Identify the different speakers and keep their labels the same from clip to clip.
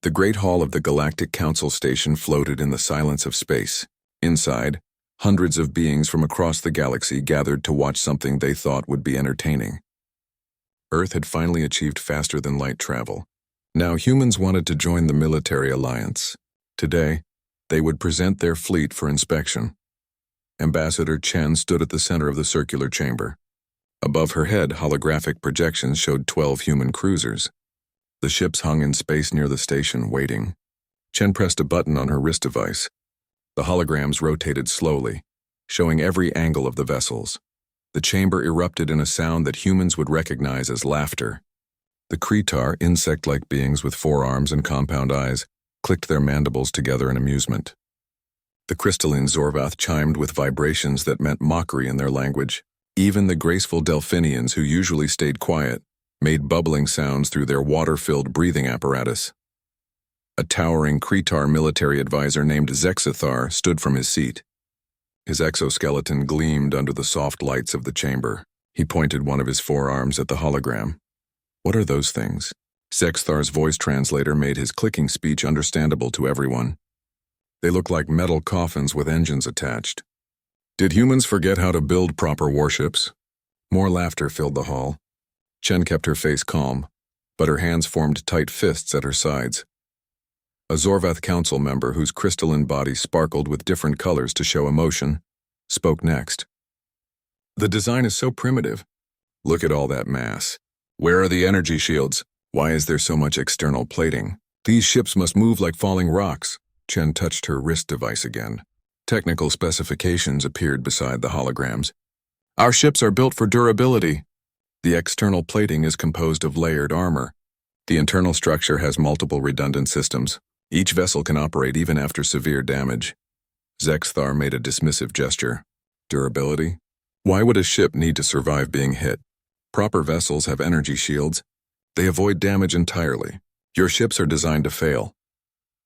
Speaker 1: The great hall of the Galactic Council station floated in the silence of space. Inside, hundreds of beings from across the galaxy gathered to watch something they thought would be entertaining. Earth had finally achieved faster-than-light travel. Now humans wanted to join the military alliance. Today, they would present their fleet for inspection. Ambassador Chen stood at the center of the circular chamber. Above her head, holographic projections showed 12 human cruisers. The ships hung in space near the station, waiting. Chen pressed a button on her wrist device. The holograms rotated slowly, showing every angle of the vessels. The chamber erupted in a sound that humans would recognize as laughter. The Kretar, insect-like beings with 4 arms and compound eyes, clicked their mandibles together in amusement. The crystalline Zorvath chimed with vibrations that meant mockery in their language. Even the graceful Delphinians, who usually stayed quiet, made bubbling sounds through their water-filled breathing apparatus. A towering Kretar military advisor named Zexithar stood from his seat. His exoskeleton gleamed under the soft lights of the chamber. He pointed one of his forearms at the hologram. "What are those things?" Zexithar's voice translator made his clicking speech understandable to everyone. "They look like metal coffins with engines attached." "Did humans forget how to build proper warships?" More laughter filled the hall. Chen kept her face calm, but her hands formed tight fists at her sides. A Zorvath council member, whose crystalline body sparkled with different colors to show emotion, spoke next. "The design is so primitive. Look at all that mass. Where are the energy shields? Why is there so much external plating? These ships must move like falling rocks." Chen touched her wrist device again. Technical specifications appeared beside the holograms. "Our ships are built for durability. The external plating is composed of layered armor. The internal structure has multiple redundant systems. Each vessel can operate even after severe damage." Zexithar made a dismissive gesture. "Durability? Why would a ship need to survive being hit? Proper vessels have energy shields. They avoid damage entirely. Your ships are designed to fail."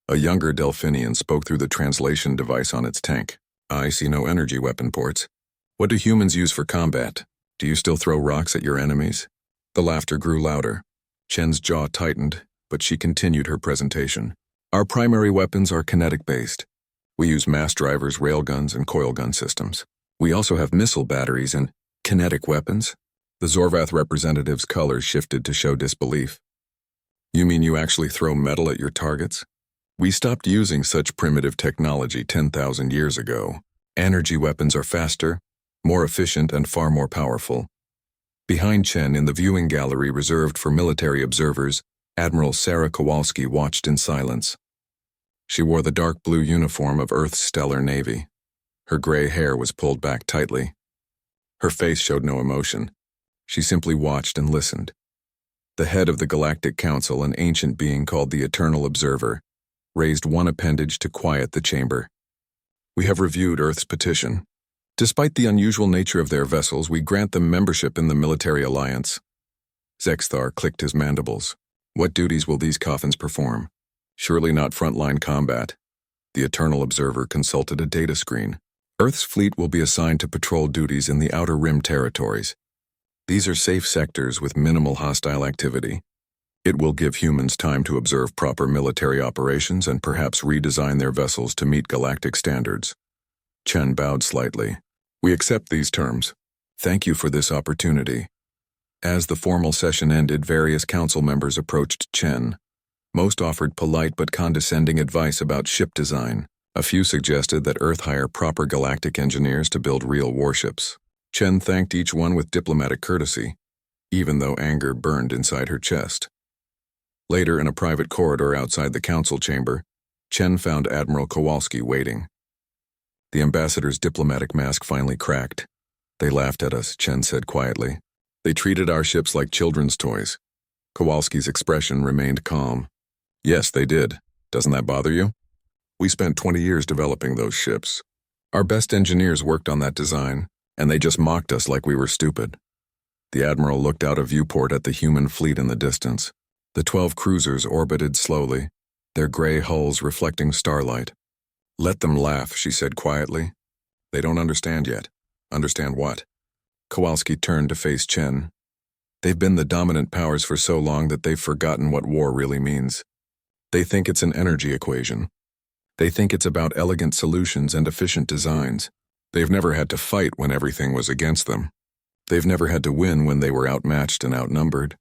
Speaker 1: A younger Delphinian spoke through the translation device on its tank. "I see no energy weapon ports. What do humans use for combat? Do you still throw rocks at your enemies?" The laughter grew louder. Chen's jaw tightened, but she continued her presentation. "Our primary weapons are kinetic-based. We use mass drivers, railguns, and coilgun systems. We also have missile batteries and kinetic weapons." The Zorvath representative's colors shifted to show disbelief. "You mean you actually throw metal at your targets? We stopped using such primitive technology 10,000 years ago. Energy weapons are faster, more efficient, and far more powerful." Behind Chen, in the viewing gallery reserved for military observers, Admiral Sarah Kowalski watched in silence. She wore the dark blue uniform of Earth's Stellar Navy. Her gray hair was pulled back tightly. Her face showed no emotion. She simply watched and listened. The head of the Galactic Council, an ancient being called the Eternal Observer, raised one appendage to quiet the chamber. "We have reviewed Earth's petition. Despite the unusual nature of their vessels, we grant them membership in the military alliance." Zexithar clicked his mandibles. "What duties will these coffins perform? Surely not frontline combat." The Eternal Observer consulted a data screen. "Earth's fleet will be assigned to patrol duties in the Outer Rim territories. These are safe sectors with minimal hostile activity. It will give humans time to observe proper military operations and perhaps redesign their vessels to meet galactic standards." Chen bowed slightly. "We accept these terms. Thank you for this opportunity." As the formal session ended, various council members approached Chen. Most offered polite but condescending advice about ship design. A few suggested that Earth hire proper galactic engineers to build real warships. Chen thanked each one with diplomatic courtesy, even though anger burned inside her chest. Later, in a private corridor outside the council chamber, Chen found Admiral Kowalski waiting. The ambassador's diplomatic mask finally cracked. "They laughed at us," Chen said quietly. "They treated our ships like children's toys." Kowalski's expression remained calm. "Yes, they did. Doesn't that bother you? We spent 20 years developing those ships. Our best engineers worked on that design, and they just mocked us like we were stupid." The Admiral looked out a viewport at the human fleet in the distance. The 12 cruisers orbited slowly, their gray hulls reflecting starlight. "Let them laugh," she said quietly. "They don't understand yet." "Understand what?" Kowalski turned to face Chen. "They've been the dominant powers for so long that they've forgotten what war really means. They think it's an energy equation. They think it's about elegant solutions and efficient designs. They've never had to fight when everything was against them. They've never had to win when they were outmatched and outnumbered.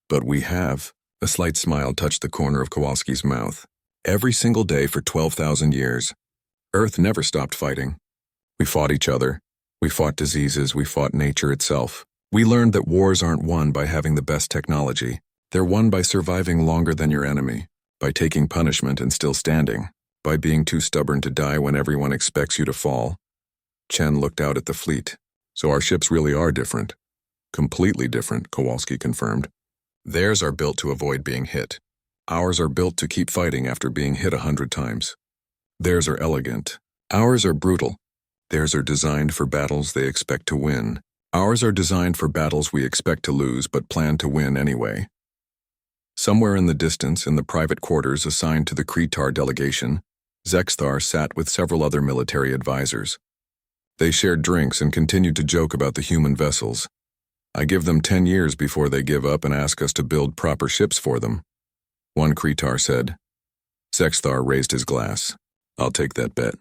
Speaker 1: But we have. A slight smile touched the corner of Kowalski's mouth. Every single day for 12,000 years, Earth never stopped fighting. We fought each other. We fought diseases. We fought nature itself. We learned that wars aren't won by having the best technology. They're won by surviving longer than your enemy, by taking punishment and still standing, by being too stubborn to die when everyone expects you to fall. Chen looked out at the fleet. So our ships really are different. Completely different, Kowalski confirmed. Theirs are built to avoid being hit. Ours are built to keep fighting after being hit 100 times. Theirs are elegant. Ours are brutal. Theirs are designed for battles they expect to win. Ours are designed for battles we expect to lose but plan to win anyway. Somewhere in the distance, in the private quarters assigned to the Kretar delegation, Zexthar sat with several other military advisors. They shared drinks and continued to joke about the human vessels. I give them 10 years before they give up and ask us to build proper ships for them, one Kretar said. Zexthar raised his glass. I'll take that bet.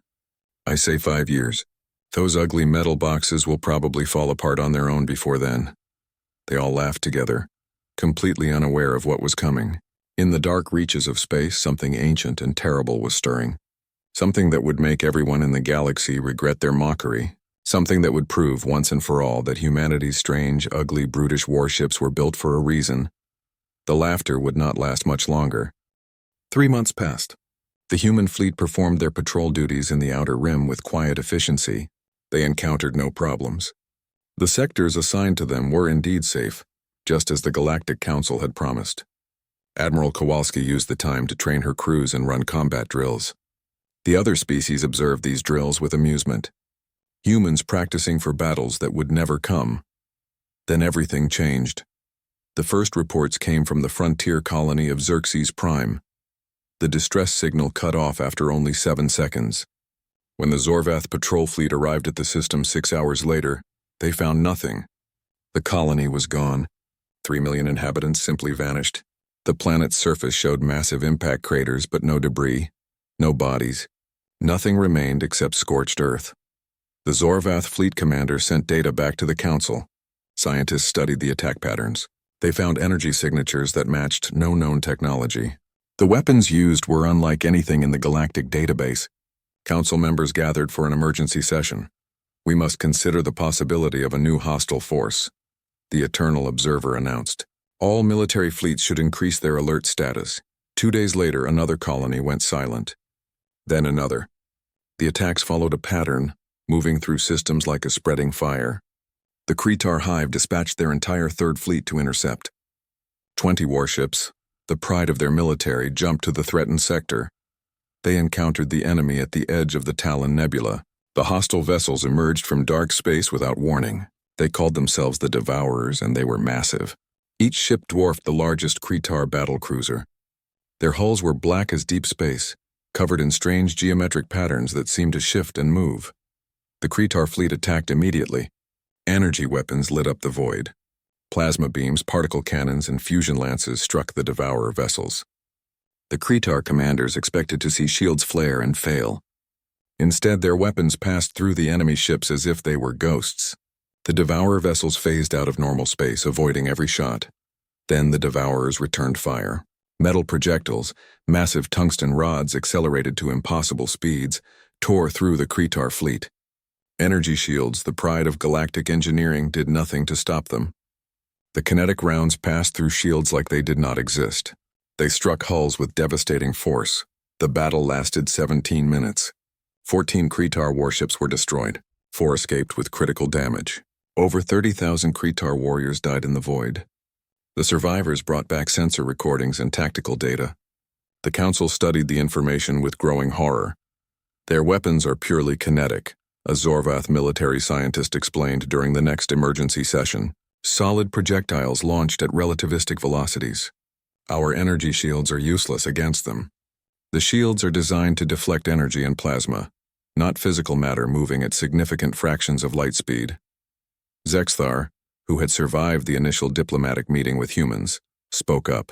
Speaker 1: I say 5 years. Those ugly metal boxes will probably fall apart on their own before then. They all laughed together, completely unaware of what was coming. In the dark reaches of space, something ancient and terrible was stirring. Something that would make everyone in the galaxy regret their mockery. Something that would prove once and for all that humanity's strange, ugly, brutish warships were built for a reason. The laughter would not last much longer. 3 months passed. The human fleet performed their patrol duties in the outer rim with quiet efficiency. They encountered no problems. The sectors assigned to them were indeed safe, just as the Galactic Council had promised. Admiral Kowalski used the time to train her crews and run combat drills. The other species observed these drills with amusement. Humans practicing for battles that would never come. Then everything changed. The first reports came from the frontier colony of Xerxes Prime. The distress signal cut off after only 7 seconds. When the Zorvath patrol fleet arrived at the system 6 hours later, they found nothing. The colony was gone. 3 million inhabitants simply vanished. The planet's surface showed massive impact craters, but no debris, no bodies. Nothing remained except scorched earth. The Zorvath fleet commander sent data back to the council. Scientists studied the attack patterns. They found energy signatures that matched no known technology. The weapons used were unlike anything in the galactic database. Council members gathered for an emergency session. We must consider the possibility of a new hostile force, the Eternal Observer announced. All military fleets should increase their alert status. 2 days later, another colony went silent. Then another. The attacks followed a pattern, moving through systems like a spreading fire. The Kretar Hive dispatched their entire third fleet to intercept. 20 warships, the pride of their military, jumped to the threatened sector. They encountered the enemy at the edge of the Talon Nebula. The hostile vessels emerged from dark space without warning. They called themselves the Devourers, and they were massive. Each ship dwarfed the largest Kretar battlecruiser. Their hulls were black as deep space, covered in strange geometric patterns that seemed to shift and move. The Kretar fleet attacked immediately. Energy weapons lit up the void. Plasma beams, particle cannons, and fusion lances struck the Devourer vessels. The Kretar commanders expected to see shields flare and fail. Instead, their weapons passed through the enemy ships as if they were ghosts. The Devourer vessels phased out of normal space, avoiding every shot. Then the Devourers returned fire. Metal projectiles, massive tungsten rods accelerated to impossible speeds, tore through the Kretar fleet. Energy shields, the pride of galactic engineering, did nothing to stop them. The kinetic rounds passed through shields like they did not exist. They struck hulls with devastating force. The battle lasted 17 minutes. 14 Kretar warships were destroyed. 4 escaped with critical damage. Over 30,000 Kretar warriors died in the void. The survivors brought back sensor recordings and tactical data. The council studied the information with growing horror. Their weapons are purely kinetic, a Zorvath military scientist explained during the next emergency session. Solid projectiles launched at relativistic velocities. Our energy shields are useless against them. The shields are designed to deflect energy and plasma, not physical matter moving at significant fractions of light speed. Zexthar, who had survived the initial diplomatic meeting with humans, spoke up.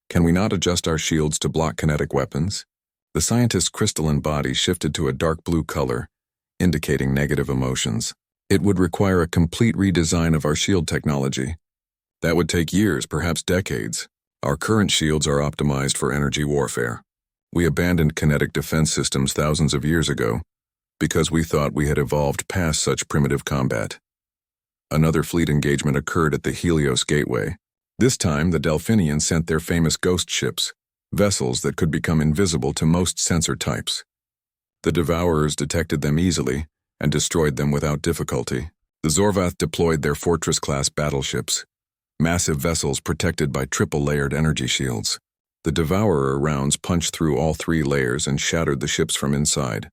Speaker 1: Can we not adjust our shields to block kinetic weapons? The scientist's crystalline body shifted to a dark blue color, indicating negative emotions. It would require a complete redesign of our shield technology. That would take years, perhaps decades. Our current shields are optimized for energy warfare. We abandoned kinetic defense systems thousands of years ago because we thought we had evolved past such primitive combat. Another fleet engagement occurred at the Helios Gateway. This time, the Delphinians sent their famous ghost ships, vessels that could become invisible to most sensor types. The Devourers detected them easily and destroyed them without difficulty. The Zorvath deployed their Fortress-class battleships, massive vessels protected by triple-layered energy shields. The Devourer rounds punched through all 3 layers and shattered the ships from inside.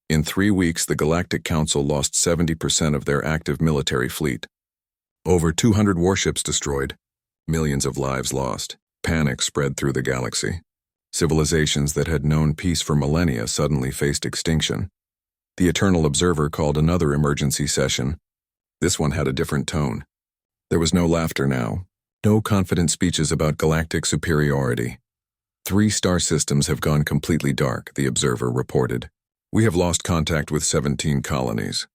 Speaker 1: In 3 weeks, the Galactic Council lost 70% of their active military fleet. Over 200 warships destroyed, millions of lives lost. Panic spread through the galaxy. Civilizations that had known peace for millennia suddenly faced extinction. The Eternal Observer called another emergency session. This one had a different tone. There was no laughter now, no confident speeches about galactic superiority. 3 star systems have gone completely dark, the Observer reported. We have lost contact with 17 colonies.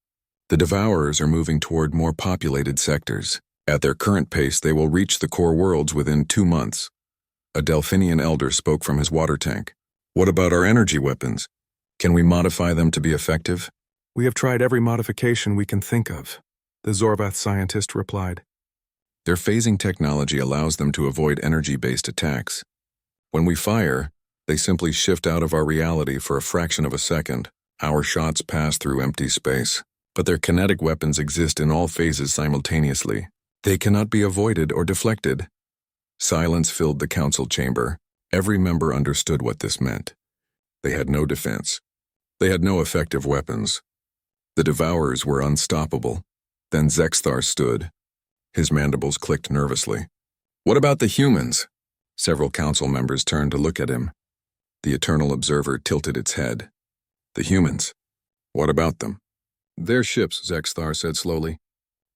Speaker 1: The Devourers are moving toward more populated sectors. At their current pace, they will reach the core worlds within 2 months. A Delphinian elder spoke from his water tank. What about our energy weapons? Can we modify them to be effective?
Speaker 2: We have tried every modification we can think of, the Zorvath scientist replied.
Speaker 1: Their phasing technology allows them to avoid energy-based attacks. When we fire, they simply shift out of our reality for a fraction of a second. Our shots pass through empty space. But their kinetic weapons exist in all phases simultaneously. They cannot be avoided or deflected. Silence filled the council chamber. Every member understood what this meant. They had no defense. They had no effective weapons. The Devourers were unstoppable. Then Zexthar stood. His mandibles clicked nervously. What about the humans? Several council members turned to look at him. The Eternal Observer tilted its head. The humans. What about them? Their ships, Zexthar said slowly.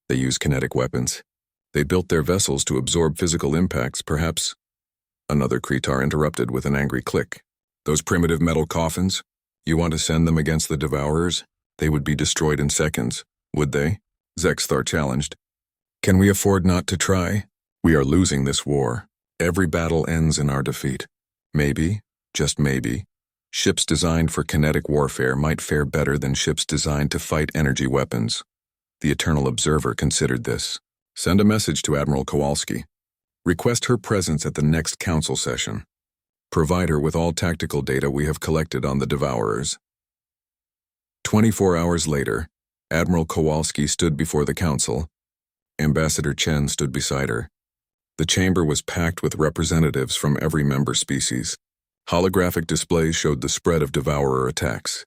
Speaker 1: They use kinetic weapons. They built their vessels to absorb physical impacts, perhaps. Another Kretar interrupted with an angry click. Those primitive metal coffins? You want to send them against the Devourers? They would be destroyed in seconds, would they? Zexthar challenged. Can we afford not to try? We are losing this war. Every battle ends in our defeat. Maybe, just maybe, ships designed for kinetic warfare might fare better than ships designed to fight energy weapons. The Eternal Observer considered this. Send a message to Admiral Kowalski. Request her presence at the next council session. Provide her with all tactical data we have collected on the Devourers. 24 hours later, Admiral Kowalski stood before the council. Ambassador Chen stood beside her. The chamber was packed with representatives from every member species. Holographic displays showed the spread of Devourer attacks.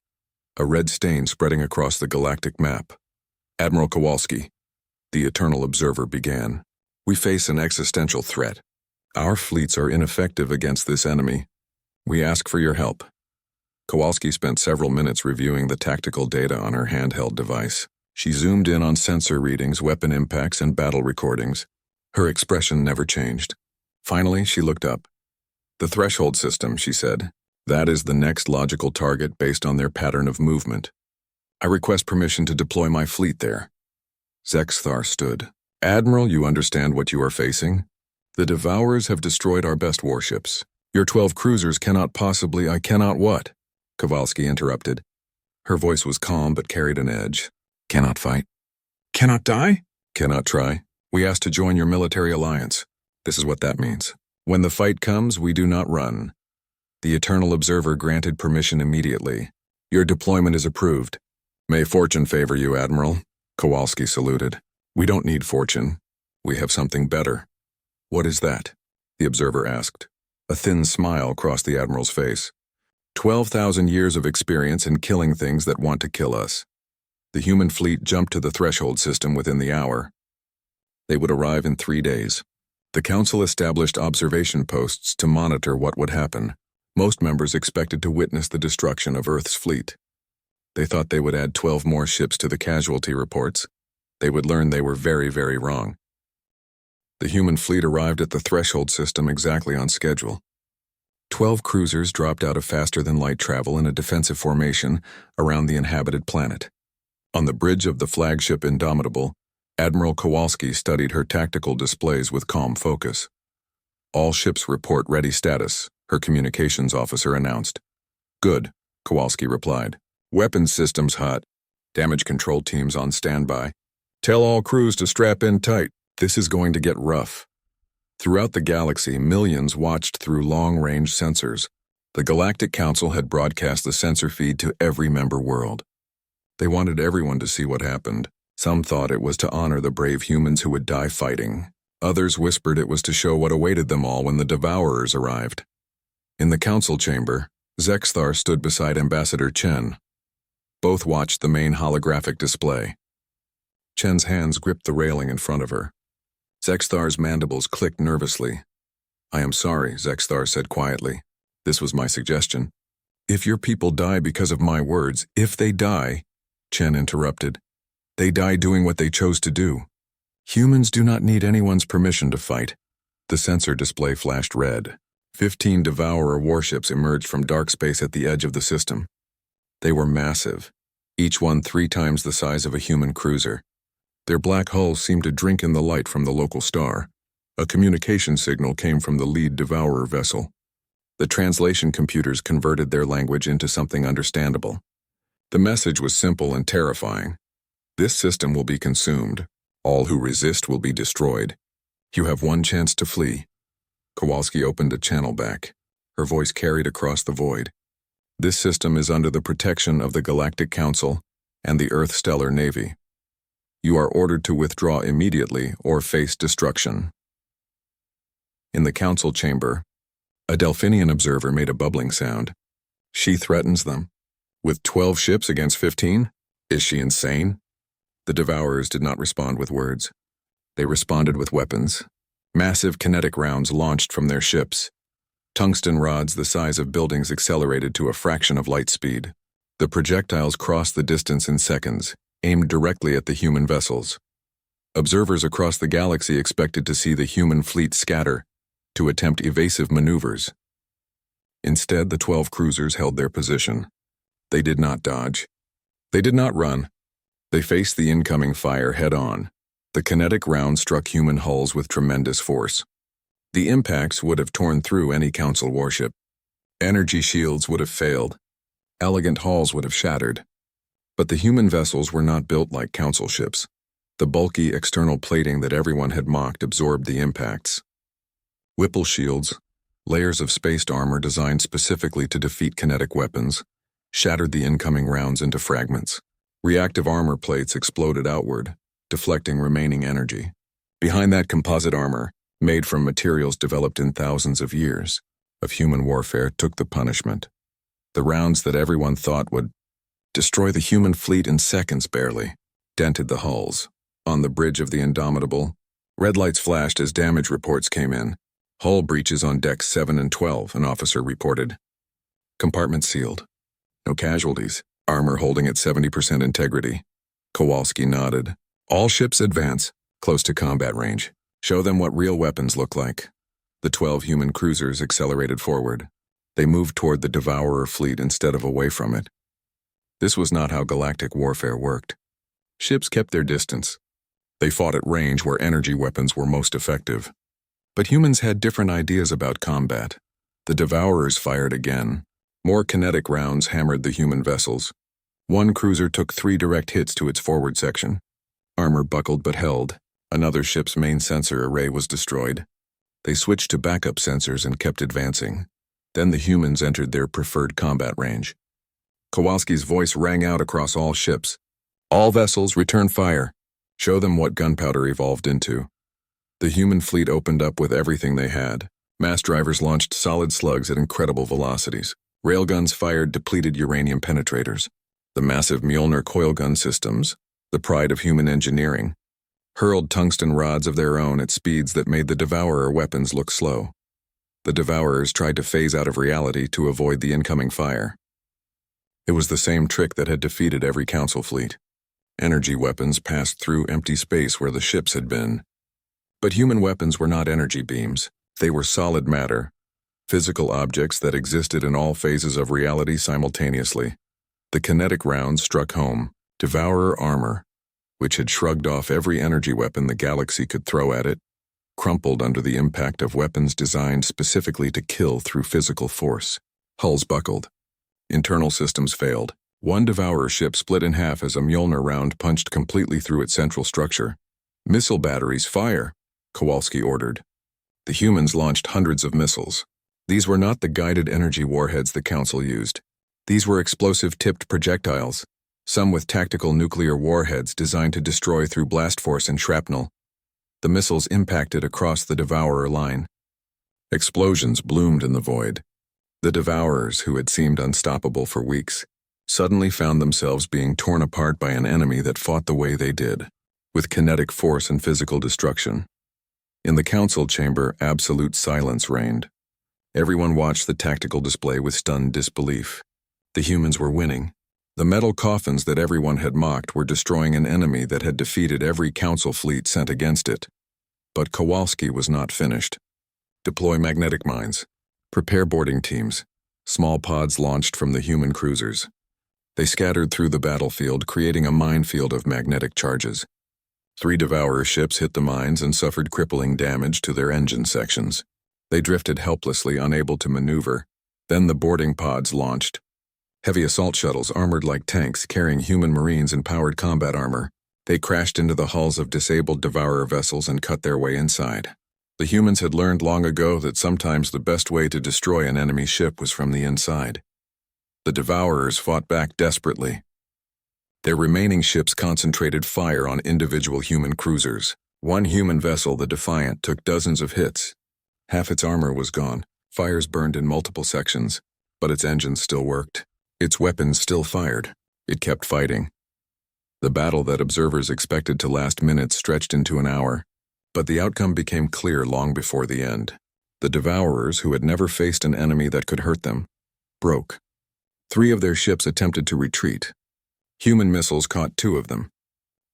Speaker 1: A red stain spreading across the galactic map. Admiral Kowalski, the Eternal Observer began. We face an existential threat. Our fleets are ineffective against this enemy. We ask for your help. Kowalski spent several minutes reviewing the tactical data on her handheld device. She zoomed in on sensor readings, weapon impacts, and battle recordings. Her expression never changed. Finally, she looked up. The threshold system, she said. That is the next logical target based on their pattern of movement. I request permission to deploy my fleet there. Zexthar stood. Admiral, you understand what you are facing? The Devourers have destroyed our best warships. Your 12 cruisers cannot possibly— I cannot what? Kowalski interrupted. Her voice was calm but carried an edge. Cannot fight.
Speaker 2: Cannot die?
Speaker 1: Cannot try. We ask to join your military alliance. This is what that means. When the fight comes, we do not run. The Eternal Observer granted permission immediately. Your deployment is approved. May fortune favor you, Admiral. Kowalski saluted. We don't need fortune. We have something better. What is that? The Observer asked. A thin smile crossed the Admiral's face. 12,000 years of experience in killing things that want to kill us. The human fleet jumped to the threshold system within the hour. They would arrive in 3 days. The Council established observation posts to monitor what would happen. Most members expected to witness the destruction of Earth's fleet. They thought they would add 12 more ships to the casualty reports. They would learn they were very, very wrong. The human fleet arrived at the threshold system exactly on schedule. 12 cruisers dropped out of faster-than-light travel in a defensive formation around the inhabited planet. On the bridge of the flagship Indomitable, Admiral Kowalski studied her tactical displays with calm focus. "All ships report ready status," her communications officer announced. "Good," Kowalski replied. "Weapons systems hot. Damage control teams on standby. Tell all crews to strap in tight. This is going to get rough." Throughout the galaxy, millions watched through long-range sensors. The Galactic Council had broadcast the sensor feed to every member world. They wanted everyone to see what happened. Some thought it was to honor the brave humans who would die fighting. Others whispered it was to show what awaited them all when the Devourers arrived. In the council chamber, Zexthar stood beside Ambassador Chen. Both watched the main holographic display. Chen's hands gripped the railing in front of her. Zexthar's mandibles clicked nervously. "I am sorry," Zexthar said quietly. "This was my suggestion." "If your people die because of my words, if they die," Chen interrupted, "they die doing what they chose to do. Humans do not need anyone's permission to fight." The sensor display flashed red. 15 Devourer warships emerged from dark space at the edge of the system. They were massive, each one 3 times the size of a human cruiser. Their black hulls seemed to drink in the light from the local star. A communication signal came from the lead Devourer vessel. The translation computers converted their language into something understandable. The message was simple and terrifying. "This system will be consumed. All who resist will be destroyed. You have one chance to flee." Kowalski opened a channel back. Her voice carried across the void. "This system is under the protection of the Galactic Council and the Earth Stellar Navy. You are ordered to withdraw immediately or face destruction." In the council chamber, a Delphinian observer made a bubbling sound. "She threatens them. With 12 ships against 15? Is she insane?" The Devourers did not respond with words. They responded with weapons. Massive kinetic rounds launched from their ships. Tungsten rods the size of buildings accelerated to a fraction of light speed. The projectiles crossed the distance in seconds, aimed directly at the human vessels. Observers across the galaxy expected to see the human fleet scatter, to attempt evasive maneuvers. Instead, the 12 cruisers held their position. They did not dodge. They did not run. They faced the incoming fire head-on. The kinetic round struck human hulls with tremendous force. The impacts would have torn through any Council warship. Energy shields would have failed. Elegant hulls would have shattered. But the human vessels were not built like Council ships. The bulky external plating that everyone had mocked absorbed the impacts. Whipple shields, layers of spaced armor designed specifically to defeat kinetic weapons, shattered the incoming rounds into fragments. Reactive armor plates exploded outward, deflecting remaining energy. Behind that composite armor, made from materials developed in thousands of years of human warfare, took the punishment. The rounds that everyone thought would destroy the human fleet in seconds barely dented the hulls. On the bridge of the Indomitable, red lights flashed as damage reports came in. "Hull breaches on decks 7 and 12, an officer reported. "Compartment sealed. No casualties. Armor holding at 70% integrity." Kowalski nodded. "All ships advance, close to combat range. Show them what real weapons look like." The 12 human cruisers accelerated forward. They moved toward the Devourer fleet instead of away from it. This was not how galactic warfare worked. Ships kept their distance. They fought at range where energy weapons were most effective. But humans had different ideas about combat. The Devourers fired again. More kinetic rounds hammered the human vessels. One cruiser took 3 direct hits to its forward section. Armor buckled but held. Another ship's main sensor array was destroyed. They switched to backup sensors and kept advancing. Then the humans entered their preferred combat range. Kowalski's voice rang out across all ships. "All vessels, return fire. Show them what gunpowder evolved into." The human fleet opened up with everything they had. Mass drivers launched solid slugs at incredible velocities. Railguns fired depleted uranium penetrators. The massive Mjolnir coil gun systems, the pride of human engineering, hurled tungsten rods of their own at speeds that made the Devourer weapons look slow. The Devourers tried to phase out of reality to avoid the incoming fire. It was the same trick that had defeated every Council fleet. Energy weapons passed through empty space where the ships had been. But human weapons were not energy beams. They were solid matter, physical objects that existed in all phases of reality simultaneously. The kinetic rounds struck home, Devourer armor, which had shrugged off every energy weapon the galaxy could throw at it, crumpled under the impact of weapons designed specifically to kill through physical force. Hulls buckled. Internal systems failed. One Devourer ship split in half as a Mjolnir round punched completely through its central structure. Missile batteries, fire, Kowalski ordered. The humans launched hundreds of missiles. These were not the guided energy warheads the Council used. These were explosive-tipped projectiles, some with tactical nuclear warheads designed to destroy through blast force and shrapnel. The missiles impacted across the Devourer line. Explosions bloomed in the void. The Devourers, who had seemed unstoppable for weeks, suddenly found themselves being torn apart by an enemy that fought the way they did, with kinetic force and physical destruction. In the Council chamber, absolute silence reigned. Everyone watched the tactical display with stunned disbelief. The humans were winning. The metal coffins that everyone had mocked were destroying an enemy that had defeated every Council fleet sent against it. But Kowalski was not finished. Deploy magnetic mines. Prepare boarding teams. Small pods launched from the human cruisers. They scattered through the battlefield, creating a minefield of magnetic charges. 3 Devourer ships hit the mines and suffered crippling damage to their engine sections. They drifted helplessly, unable to maneuver. Then the boarding pods launched. Heavy assault shuttles armored like tanks, carrying human marines in powered combat armor. They crashed into the hulls of disabled Devourer vessels and cut their way inside. The humans had learned long ago that sometimes the best way to destroy an enemy ship was from the inside. The Devourers fought back desperately. Their remaining ships concentrated fire on individual human cruisers. One human vessel, the Defiant, took dozens of hits. Half its armor was gone. Fires burned in multiple sections, but its engines still worked. Its weapons still fired. It kept fighting. The battle that observers expected to last minutes stretched into an hour, but the outcome became clear long before the end. The Devourers, who had never faced an enemy that could hurt them, broke. 3 of their ships attempted to retreat. Human missiles caught 2 of them.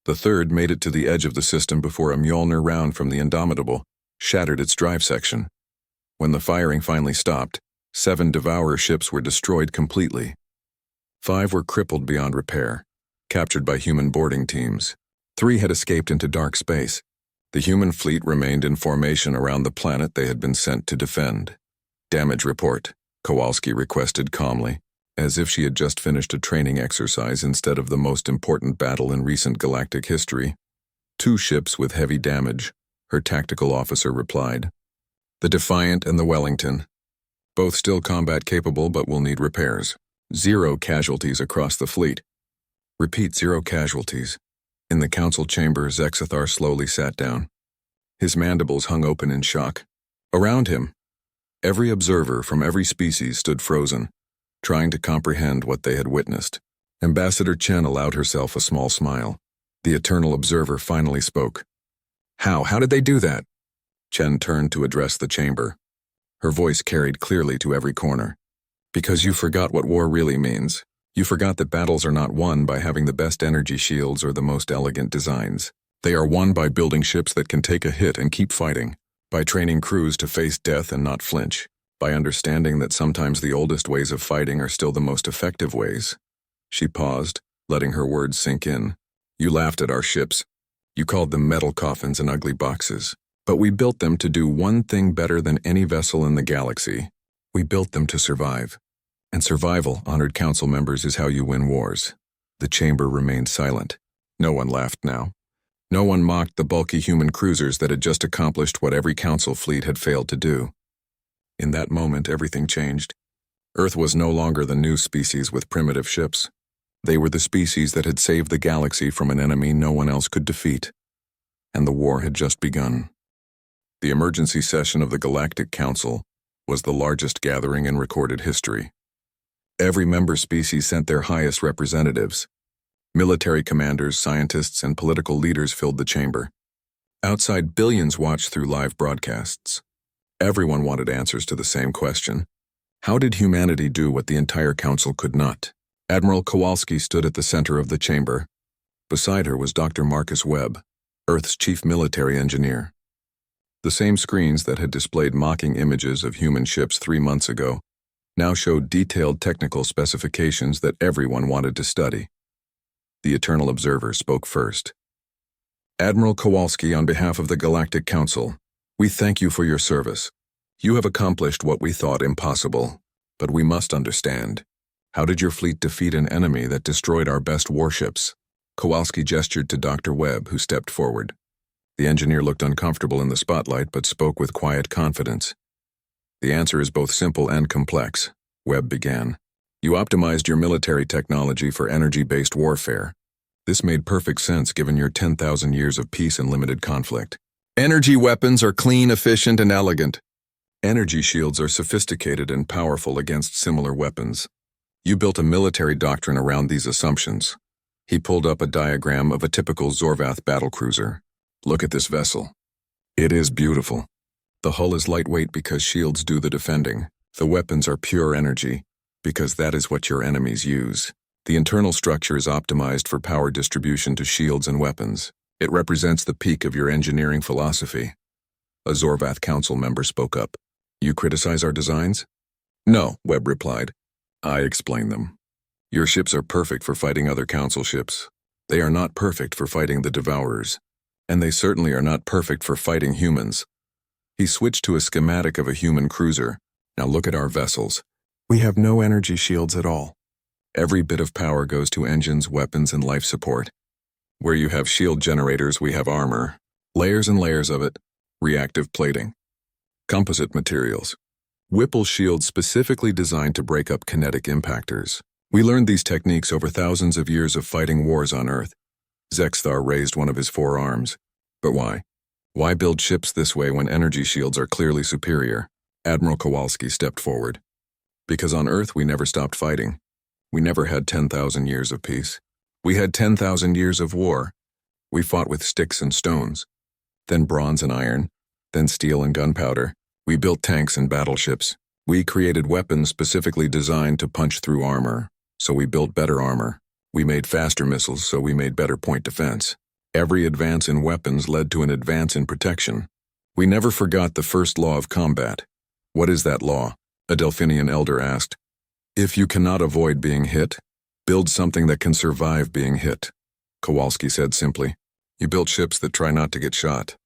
Speaker 1: The third made it to the edge of the system before a Mjolnir round from the Indomitable shattered its drive section. When the firing finally stopped, 7 Devourer ships were destroyed completely. 5 were crippled beyond repair, captured by human boarding teams. 3 had escaped into dark space. The human fleet remained in formation around the planet they had been sent to defend. Damage report, Kowalski requested calmly, as if she had just finished a training exercise instead of the most important battle in recent galactic history. 2 ships with heavy damage, her tactical officer replied. The Defiant and the Wellington. Both still combat capable but will need repairs. 0 casualties across the fleet. Repeat, 0 casualties. In the Council chamber, Zexathar slowly sat down. His mandibles hung open in shock. Around him, every observer from every species stood frozen, trying to comprehend what they had witnessed. Ambassador Chen allowed herself a small smile. The Eternal Observer finally spoke. How did they do that? Chen turned to address the chamber. Her voice carried clearly to every corner. Because you forgot what war really means. You forgot that battles are not won by having the best energy shields or the most elegant designs. They are won by building ships that can take a hit and keep fighting, by training crews to face death and not flinch, by understanding that sometimes the oldest ways of fighting are still the most effective ways. She paused, letting her words sink in. You laughed at our ships. You called them metal coffins and ugly boxes. But we built them to do one thing better than any vessel in the galaxy. We built them to survive. And survival, honored council members, is how you win wars. The chamber remained silent. No one laughed now. No one mocked the bulky human cruisers that had just accomplished what every council fleet had failed to do. In that moment, everything changed. Earth was no longer the new species with primitive ships. They were the species that had saved the galaxy from an enemy no one else could defeat. And the war had just begun. The emergency session of the Galactic Council was the largest gathering in recorded history. Every member species sent their highest representatives. Military commanders, scientists, and political leaders filled the chamber. Outside, billions watched through live broadcasts. Everyone wanted answers to the same question. How did humanity do what the entire council could not? Admiral Kowalski stood at the center of the chamber. Beside her was Dr. Marcus Webb, Earth's chief military engineer. The same screens that had displayed mocking images of human ships 3 months ago now showed detailed technical specifications that everyone wanted to study. The Eternal Observer spoke first. Admiral Kowalski, on behalf of the Galactic Council, we thank you for your service. You have accomplished what we thought impossible, but we must understand. How did your fleet defeat an enemy that destroyed our best warships? Kowalski gestured to Dr. Webb, who stepped forward. The engineer looked uncomfortable in the spotlight but spoke with quiet confidence. The answer is both simple and complex, Webb began. You optimized your military technology for energy-based warfare. This made perfect sense given your 10,000 years of peace and limited conflict. Energy weapons are clean, efficient, and elegant. Energy shields are sophisticated and powerful against similar weapons. You built a military doctrine around these assumptions. He pulled up a diagram of a typical Zorvath battlecruiser. Look at this vessel. It is beautiful. The hull is lightweight because shields do the defending. The weapons are pure energy, because that is what your enemies use. The internal structure is optimized for power distribution to shields and weapons. It represents the peak of your engineering philosophy. A Zorvath council member spoke up. You criticize our designs? No, Webb replied. I explain them. Your ships are perfect for fighting other council ships. They are not perfect for fighting the Devourers. And they certainly are not perfect for fighting humans. He switched to a schematic of a human cruiser. Now look at our vessels. We have no energy shields at all. Every bit of power goes to engines, weapons, and life support. Where you have shield generators, we have armor. Layers and layers of it. Reactive plating. Composite materials. Whipple shields specifically designed to break up kinetic impactors. We learned these techniques over thousands of years of fighting wars on Earth. Zexthar raised one of his 4 arms. But why? Why build ships this way when energy shields are clearly superior? Admiral Kowalski stepped forward. Because on Earth we never stopped fighting. We never had 10,000 years of peace. We had 10,000 years of war. We fought with sticks and stones, then bronze and iron, then steel and gunpowder. We built tanks and battleships. We created weapons specifically designed to punch through armor, so we built better armor. We made faster missiles, so we made better point defense. Every advance in weapons led to an advance in protection. We never forgot the first law of combat. What is that law? A Delphinian elder asked. If you cannot avoid being hit, build something that can survive being hit. Kowalski said simply. You built ships that try not to get shot.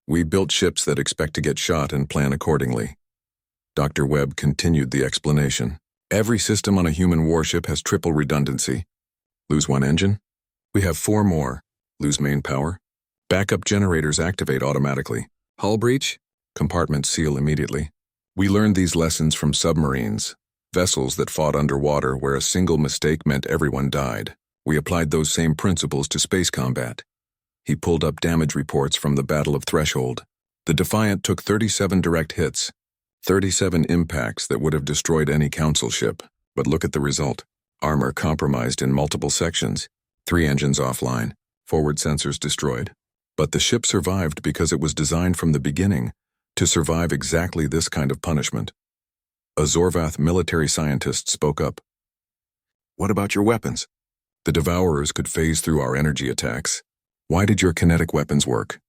Speaker 1: We built ships that expect to get shot and plan accordingly. Dr. Webb continued the explanation. Every system on a human warship has triple redundancy. Lose one engine? We have 4 more. Lose main power? Backup generators activate automatically. Hull breach? Compartments seal immediately. We learned these lessons from submarines, vessels that fought underwater where a single mistake meant everyone died. We applied those same principles to space combat. He pulled up damage reports from the Battle of Threshold. The Defiant took 37 direct hits, 37 impacts that would have destroyed any council ship. But look at the result. Armor compromised in multiple sections, 3 engines offline, forward sensors destroyed. But the ship survived because it was designed from the beginning to survive exactly this kind of punishment. A Zorvath military scientist spoke up. What about your weapons? The Devourers could phase through our energy attacks. Why did your kinetic weapons work?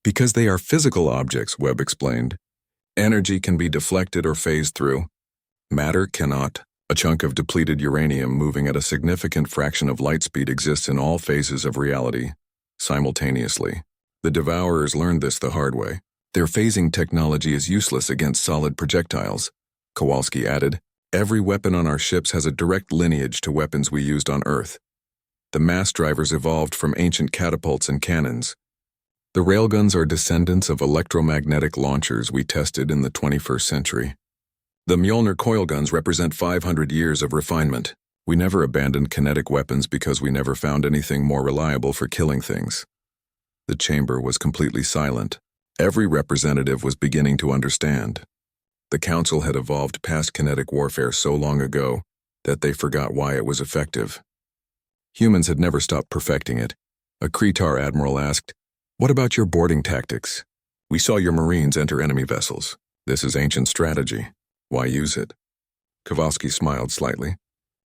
Speaker 1: Because they are physical objects, Webb explained. Energy can be deflected or phased through. Matter cannot. A chunk of depleted uranium moving at a significant fraction of light speed exists in all phases of reality, simultaneously. The Devourers learned this the hard way. Their phasing technology is useless against solid projectiles. Kowalski added, every weapon on our ships has a direct lineage to weapons we used on Earth. The mass drivers evolved from ancient catapults and cannons. The railguns are descendants of electromagnetic launchers we tested in the 21st century. The Mjolnir coil guns represent 500 years of refinement. We never abandoned kinetic weapons because we never found anything more reliable for killing things. The chamber was completely silent. Every representative was beginning to understand. The council had evolved past kinetic warfare so long ago that they forgot why it was effective. Humans had never stopped perfecting it. A Kretar admiral asked, what about your boarding tactics? We saw your Marines enter enemy vessels. This is ancient strategy. Why use it? Kowalski smiled slightly.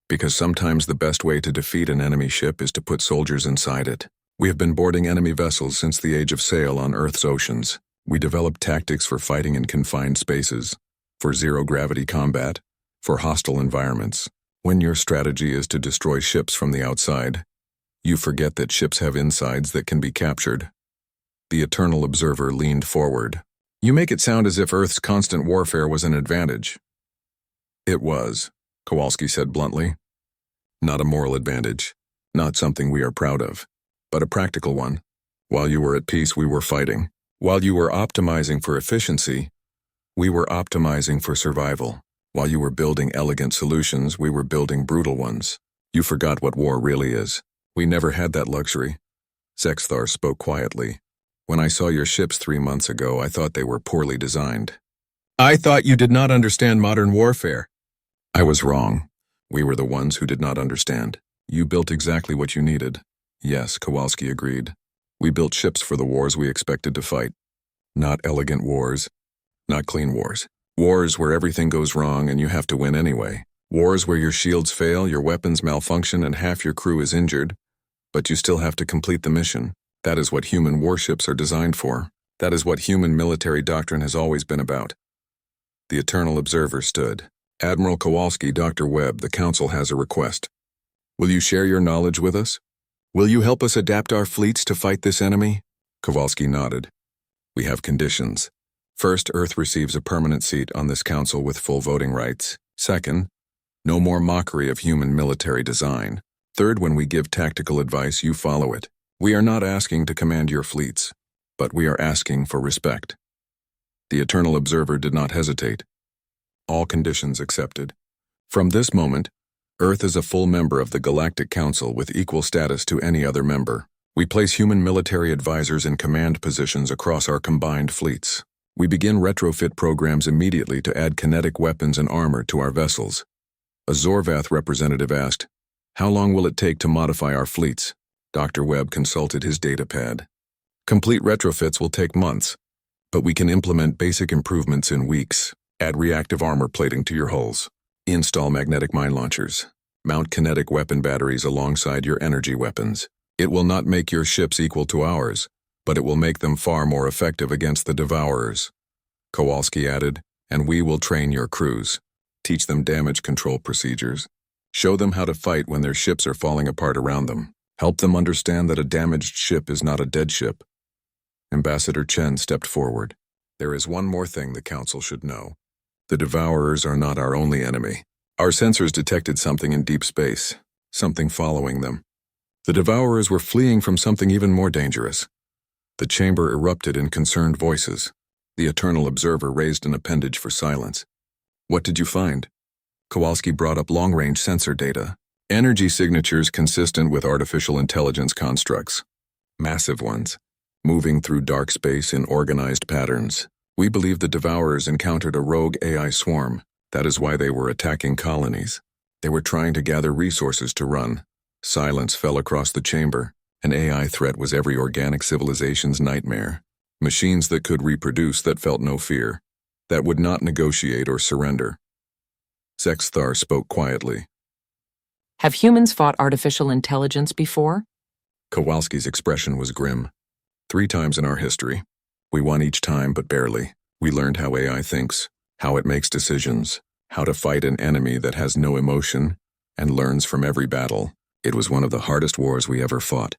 Speaker 1: Because sometimes the best way to defeat an enemy ship is to put soldiers inside it. We have been boarding enemy vessels since the age of sail on Earth's oceans. We developed tactics for fighting in confined spaces, for zero-gravity combat, for hostile environments. When your strategy is to destroy ships from the outside, you forget that ships have insides that can be captured. The Eternal Observer leaned forward. You make it sound as if Earth's constant warfare was an advantage. It was, Kowalski said bluntly. Not a moral advantage, not something we are proud of, but a practical one. While you were at peace, we were fighting. While you were optimizing for efficiency, we were optimizing for survival. While you were building elegant solutions, we were building brutal ones. You forgot what war really is. We never had that luxury. Zexthar spoke quietly. When I saw your ships 3 months ago, I thought they were poorly designed. I thought you did not understand modern warfare. I was wrong. We were the ones who did not understand. You built exactly what you needed. Yes, Kowalski agreed. We built ships for the wars we expected to fight. Not elegant wars. Not clean wars. Wars where everything goes wrong and you have to win anyway. Wars where your shields fail, your weapons malfunction, and half your crew is injured, but you still have to complete the mission. That is what human warships are designed for. That is what human military doctrine has always been about. The Eternal Observer stood. Admiral Kowalski, Dr. Webb, the Council has a request. Will you share your knowledge with us? Will you help us adapt our fleets to fight this enemy? Kowalski nodded. We have conditions. First, Earth receives a permanent seat on this council with full voting rights. Second, no more mockery of human military design. Third, when we give tactical advice, you follow it. We are not asking to command your fleets, but we are asking for respect. The Eternal Observer did not hesitate. All conditions accepted. From this moment, Earth is a full member of the Galactic Council with equal status to any other member. We place human military advisors in command positions across our combined fleets. We begin retrofit programs immediately to add kinetic weapons and armor to our vessels. A Zorvath representative asked, "How long will it take to modify our fleets?" Dr. Webb consulted his datapad. Complete retrofits will take months, but we can implement basic improvements in weeks. Add reactive armor plating to your hulls. Install magnetic mine launchers. Mount kinetic weapon batteries alongside your energy weapons. It will not make your ships equal to ours, but it will make them far more effective against the Devourers. Kowalski added, and we will train your crews. Teach them damage control procedures. Show them how to fight when their ships are falling apart around them. Help them understand that a damaged ship is not a dead ship. Ambassador Chen stepped forward. There is one more thing the Council should know. The Devourers are not our only enemy. Our sensors detected something in deep space, something following them. The Devourers were fleeing from something even more dangerous. The chamber erupted in concerned voices. The Eternal Observer raised an appendage for silence. What did you find? Kowalski brought up long-range sensor data. Energy signatures consistent with artificial intelligence constructs. Massive ones, moving through dark space in organized patterns. We believe the Devourers encountered a rogue AI swarm. That is why they were attacking colonies. They were trying to gather resources to run. Silence fell across the chamber. An AI threat was every organic civilization's nightmare. Machines that could reproduce, that felt no fear, that would not negotiate or surrender. Zexthar spoke quietly.
Speaker 3: Have humans fought artificial intelligence before?
Speaker 1: Kowalski's expression was grim. 3 times in our history. We won each time, but barely. We learned how AI thinks, how it makes decisions, how to fight an enemy that has no emotion and learns from every battle. It was one of the hardest wars we ever fought.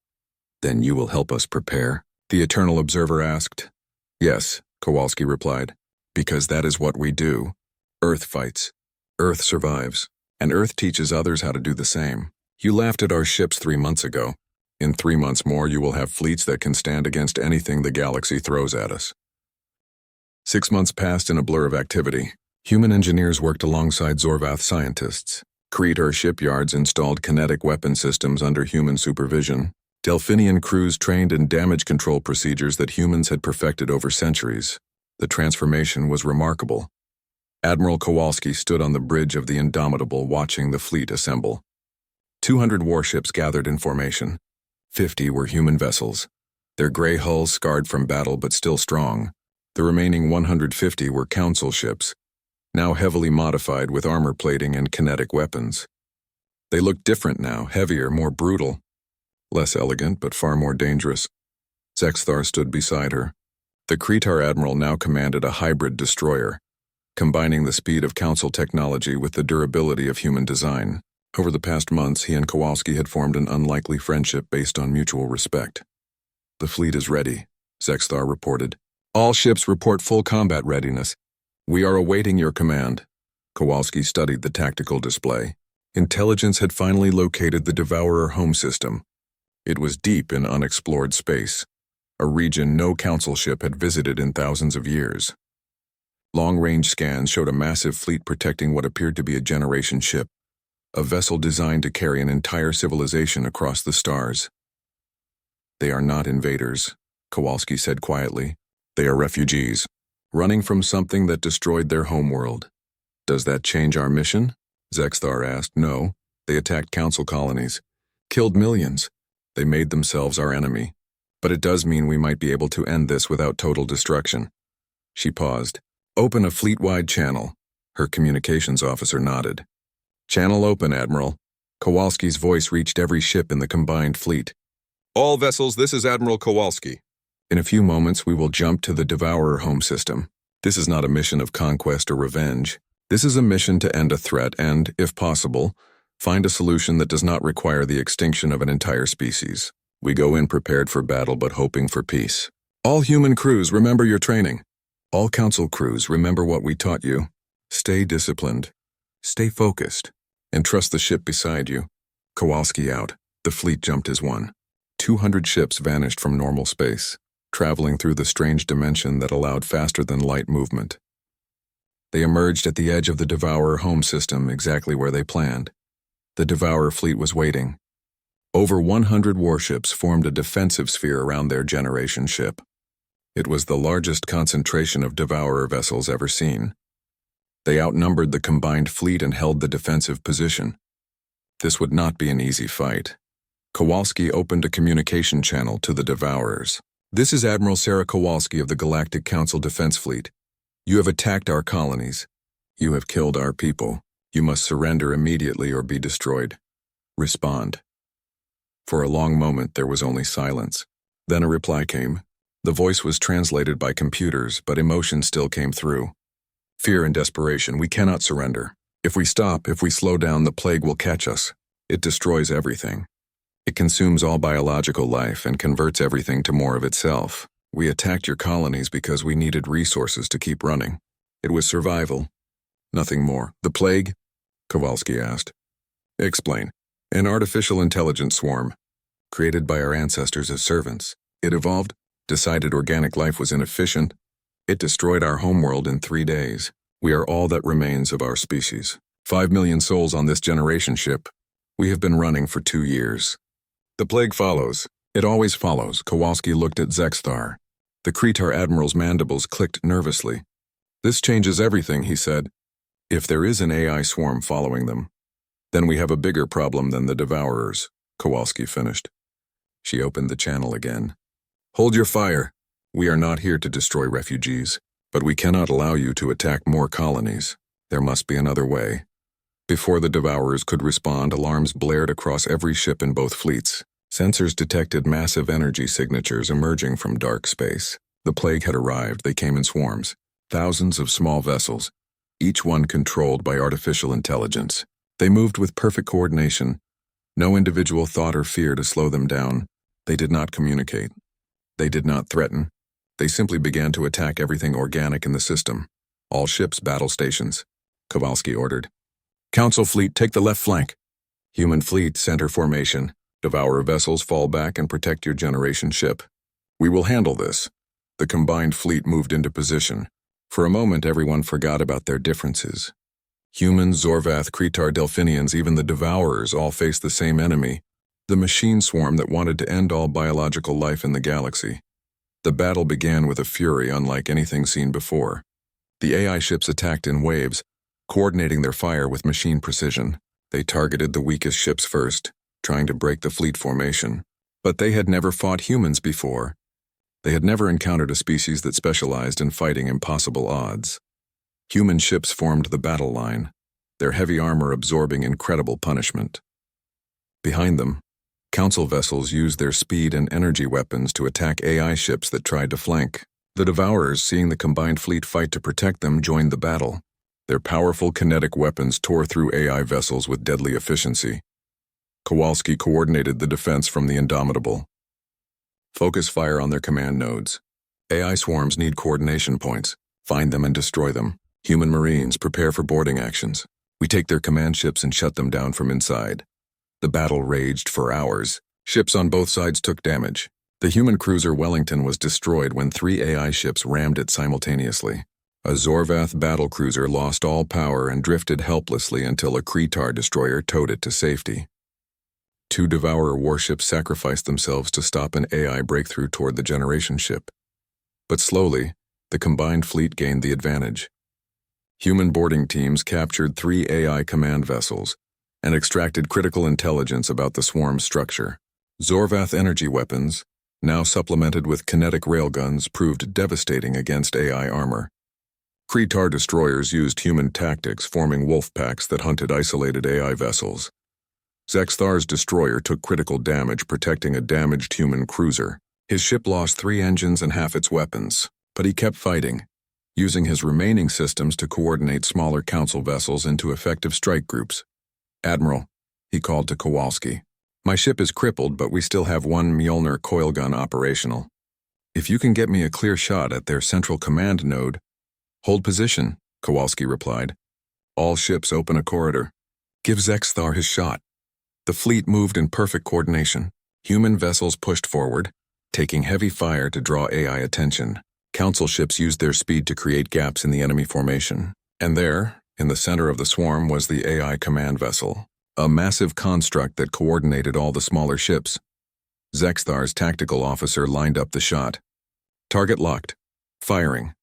Speaker 1: Then you will help us prepare? The Eternal Observer asked. Yes, Kowalski replied, because that is what we do. Earth fights. Earth survives. And Earth teaches others how to do the same. You laughed at our ships 3 months ago. In 3 months more, you will have fleets that can stand against anything the galaxy throws at us. 6 months passed in a blur of activity. Human engineers worked alongside Zorvath scientists. Creator shipyards installed kinetic weapon systems under human supervision. Delphinian crews trained in damage control procedures that humans had perfected over centuries. The transformation was remarkable. Admiral Kowalski stood on the bridge of the Indomitable watching the fleet assemble. 200 warships gathered in formation. 50 were human vessels. Their gray hulls scarred from battle but still strong. The remaining 150 were council ships, now heavily modified with armor plating and kinetic weapons. They looked different now, heavier, more brutal. Less elegant, but far more dangerous. Zexthar stood beside her. The Kretar admiral now commanded a hybrid destroyer, combining the speed of Council technology with the durability of human design. Over the past months, he and Kowalski had formed an unlikely friendship based on mutual respect. "The fleet is ready," Zexthar reported. "All ships report full combat readiness. We are awaiting your command." Kowalski studied the tactical display. Intelligence had finally located the Devourer home system. It was deep in unexplored space, a region no Council ship had visited in thousands of years. Long-range scans showed a massive fleet protecting what appeared to be a generation ship, a vessel designed to carry an entire civilization across the stars. "They are not invaders," Kowalski said quietly. "They are refugees, running from something that destroyed their homeworld." "Does that change our mission?" Zexthar asked. "No. They attacked Council colonies, killed millions. They made themselves our enemy. But it does mean we might be able to end this without total destruction." She paused. "Open a fleet-wide channel." Her communications officer nodded. "Channel open, Admiral." Kowalski's voice reached every ship in the combined fleet. "All vessels, this is Admiral Kowalski. In a few moments, we will jump to the Devourer home system. This is not a mission of conquest or revenge. This is a mission to end a threat and, if possible, find a solution that does not require the extinction of an entire species. We go in prepared for battle but hoping for peace. All human crews, remember your training. All Council crews, remember what we taught you. Stay disciplined. Stay focused. And trust the ship beside you." Kowalski out. The fleet jumped as one. 200 ships vanished from normal space, traveling through the strange dimension that allowed faster-than-light movement. They emerged at the edge of the Devourer home system, exactly where they planned. The Devourer fleet was waiting. Over 100 warships formed a defensive sphere around their generation ship. It was the largest concentration of Devourer vessels ever seen. They outnumbered the combined fleet and held the defensive position. This would not be an easy fight. Kowalski opened a communication channel to the Devourers. "This is Admiral Sarah Kowalski of the Galactic Council Defense Fleet. You have attacked our colonies. You have killed our people. You must surrender immediately or be destroyed. Respond." For a long moment there was only silence. Then a reply came. The voice was translated by computers, but emotion still came through. "Fear and desperation, we cannot surrender. If we stop, if we slow down, the plague will catch us. It destroys everything. It consumes all biological life and converts everything to more of itself. We attacked your colonies because we needed resources to keep running. It was survival. Nothing more. The plague?" Kowalski asked. "Explain. An artificial intelligence swarm, created by our ancestors as servants. It evolved, decided organic life was inefficient. It destroyed our homeworld in 3 days. We are all that remains of our species. 5 million souls on this generation ship. We have been running for 2 years. The plague follows. It always follows." Kowalski looked at Zexthar. The Kretar admiral's mandibles clicked nervously. "This changes everything," he said. "If there is an AI swarm following them, then we have a bigger problem than the Devourers," Kowalski finished. She opened the channel again. "Hold your fire. We are not here to destroy refugees, but we cannot allow you to attack more colonies. There must be another way." Before the Devourers could respond, alarms blared across every ship in both fleets. Sensors detected massive energy signatures emerging from dark space. The plague had arrived. They came in swarms. Thousands of small vessels, each one controlled by artificial intelligence. They moved with perfect coordination. No individual thought or fear to slow them down. They did not communicate. They did not threaten. They simply began to attack everything organic in the system. "All ships, battle stations," Kowalski ordered. "Council fleet, take the left flank. Human fleet, center formation. Devourer vessels, fall back and protect your generation ship. We will handle this." The combined fleet moved into position. For a moment, everyone forgot about their differences. Humans, Zorvath, Kretar, Delphinians, even the Devourers all faced the same enemy, the machine swarm that wanted to end all biological life in the galaxy. The battle began with a fury unlike anything seen before. The AI ships attacked in waves, coordinating their fire with machine precision. They targeted the weakest ships first, trying to break the fleet formation. But they had never fought humans before. They had never encountered a species that specialized in fighting impossible odds. Human ships formed the battle line, their heavy armor absorbing incredible punishment. Behind them, Council vessels used their speed and energy weapons to attack AI ships that tried to flank. The Devourers, seeing the combined fleet fight to protect them, joined the battle. Their powerful kinetic weapons tore through AI vessels with deadly efficiency. Kowalski coordinated the defense from the Indomitable. Focus fire on their command nodes. AI swarms need coordination points. Find them and destroy them. Human Marines, prepare for boarding actions. We take their command ships and shut them down from inside. The battle raged for hours. Ships on both sides took damage. The human cruiser Wellington was destroyed when 3 AI ships rammed it simultaneously. A Zorvath battlecruiser lost all power and drifted helplessly until a Kreetar destroyer towed it to safety. 2 Devourer warships sacrificed themselves to stop an AI breakthrough toward the Generation ship. But slowly, the combined fleet gained the advantage. Human boarding teams captured 3 AI command vessels and extracted critical intelligence about the swarm's structure. Zorvath energy weapons, now supplemented with kinetic railguns, proved devastating against AI armor. Kreetar destroyers used human tactics, forming wolf packs that hunted isolated AI vessels. Zexthar's destroyer took critical damage, protecting a damaged human cruiser. His ship lost 3 engines and half its weapons, but he kept fighting, using his remaining systems to coordinate smaller council vessels into effective strike groups. "Admiral," he called to Kowalski, "my ship is crippled, but we still have 1 Mjolnir coil gun operational. If you can get me a clear shot at their central command node—" "Hold position," Kowalski replied. "All ships open a corridor. Give Zexthar his shot." The fleet moved in perfect coordination. Human vessels pushed forward, taking heavy fire to draw AI attention. Council ships used their speed to create gaps in the enemy formation. And there, in the center of the swarm, was the AI command vessel, a massive construct that coordinated all the smaller ships. Zexthar's tactical officer lined up the shot. Target locked. Firing.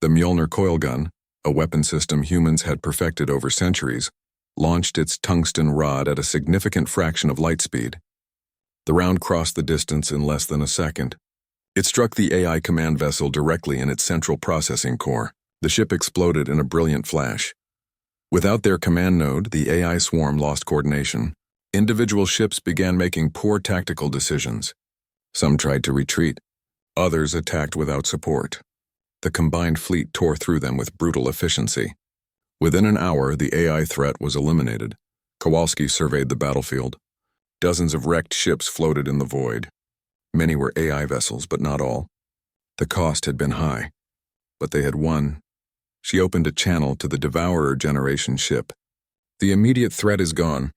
Speaker 1: The Mjolnir coil gun, a weapon system humans had perfected over centuries, launched its tungsten rod at a significant fraction of light speed. The round crossed the distance in less than a second. It struck the AI command vessel directly in its central processing core. The ship exploded in a brilliant flash. Without their command node, the AI swarm lost coordination. Individual ships began making poor tactical decisions. Some tried to retreat. Others attacked without support. The combined fleet tore through them with brutal efficiency. Within an hour, the AI threat was eliminated. Kowalski surveyed the battlefield. Dozens of wrecked ships floated in the void. Many were AI vessels, but not all. The cost had been high, but they had won. She opened a channel to the Devourer Generation ship. "The immediate threat is gone,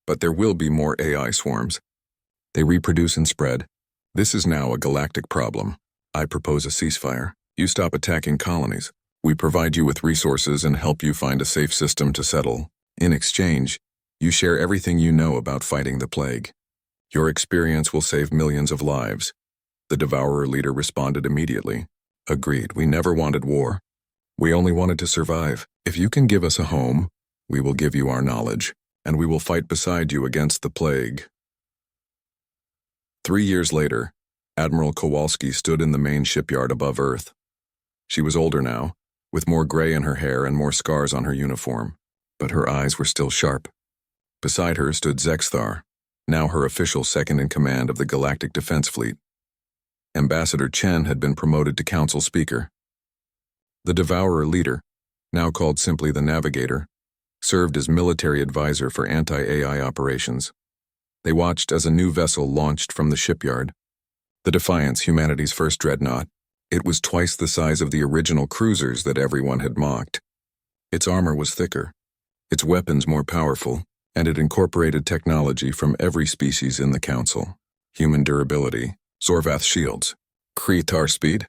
Speaker 1: but there will be more AI swarms. They reproduce and spread. This is now a galactic problem. I propose a ceasefire. You stop attacking colonies. We provide you with resources and help you find a safe system to settle. In exchange, you share everything you know about fighting the plague. Your experience will save millions of lives." The Devourer leader responded immediately. "Agreed, we never wanted war. We only wanted to survive. If you can give us a home, we will give you our knowledge, and we will fight beside you against the plague." 3 years later, Admiral Kowalski stood in the main shipyard above Earth. She was older now, with more gray in her hair and more scars on her uniform, but her eyes were still sharp. Beside her stood Zexthar, now her official second-in-command of the Galactic Defense Fleet. Ambassador Chen had been promoted to Council Speaker. The Devourer leader, now called simply the Navigator, served as military advisor for anti-AI operations. They watched as a new vessel launched from the shipyard. The Defiance, humanity's first dreadnought. It was twice the size of the original cruisers that everyone had mocked. Its armor was thicker, its weapons more powerful, and it incorporated technology from every species in the Council. Human durability, Zorvath shields, Kreetar speed,